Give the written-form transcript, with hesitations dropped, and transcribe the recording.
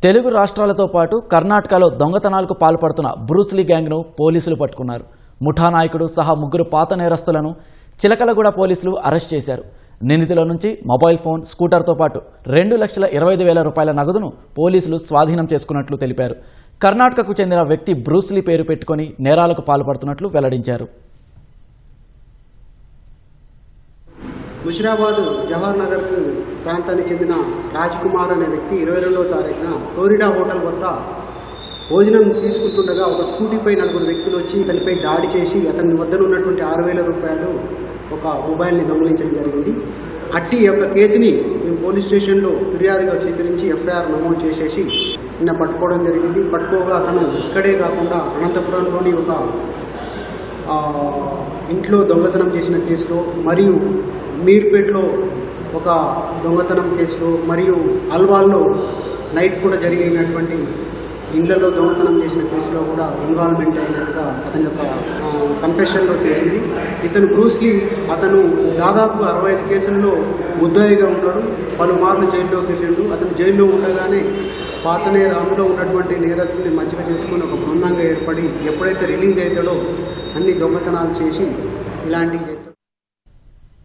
తెలుగు రాష్ట్రాలతో పాటు కర్ణాటకలో దొంగతనాలకు పాల్పడుతున్న బ్రూస్లీ గ్యాంగ్ను పోలీసులు పట్టుకున్నారు. ముఠా నాయకుడు సహా 3 పాత నేరస్తులను చిలకలగూడ పోలీసులు అరెస్ట్ చేశారు. నిందితుల నుంచి మొబైల్ ఫోన్, స్కూటర్తో పాటు 2,25,000 రూపాయల నగదును పోలీసులు స్వాధీనం చేసుకున్నట్లు తెలిపారు. కర్ణాటకకు చెందిన వ్యక్తి బ్రూస్లీ పేరు పెట్టుకుని నేరాలకు పాల్పడుతున్నట్లు వెల్లడించారు. ముషిరాబాద్ జవహర్ నగర్ ప్రాంతానికి చెందిన రాజ్ కుమార్ అనే వ్యక్తి 22వ తారీఖున ఫ్లోరిడా హోటల్ వద్ద భోజనం తీసుకుంటుండగా ఒక స్కూటీపై 4 వ్యక్తులు వచ్చి ఇతనిపై దాడి చేసి అతని వద్ద ఉన్నటువంటి 6,000 రూపాయలు ఒక మొబైల్ని దొంగిలించడం జరిగింది. అట్టి యొక్క కేసుని మేము పోలీస్ స్టేషన్లో ఫిర్యాదుగా స్వీకరించి ఎఫ్ఐఆర్ నమోదు చేసేసి నిన్న పట్టుకోవడం జరిగింది. పట్టుకోగా అతను ఇక్కడే కాకుండా అనంతపురంలోని ఒక ఇంట్లో దొంగతనం చేసిన కేసులో, మరియు మీర్పేట్లో ఒక దొంగతనం కేసులో, మరియు అల్వాల్లో నైట్ కూడా జరిగినటువంటి ఇళ్లలో దొంగతనం చేసిన కేసులో కూడా ఇన్వాల్వ్మెంట్ అయినట్టుగా అతని యొక్క కన్ఫెషన్లో తేలింది. ఇతను బ్రూస్లీ అతను దాదాపు 65 కేసుల్లో ముద్దాయిగా ఉన్నాడు. పలుమార్లు జైల్లోకి వెళ్ళిండు. అతను జైల్లో ఉండగానే అందులో ఉన్నటువంటి నేరస్తుల్ని మచ్చిక చేసుకుని ఒక బృందంగా ఏర్పడి ఎప్పుడైతే రిలీజ్ అవుతాడో అన్ని దొంగతనాలు చేసి ఇలాంటివి చేస్తాడు.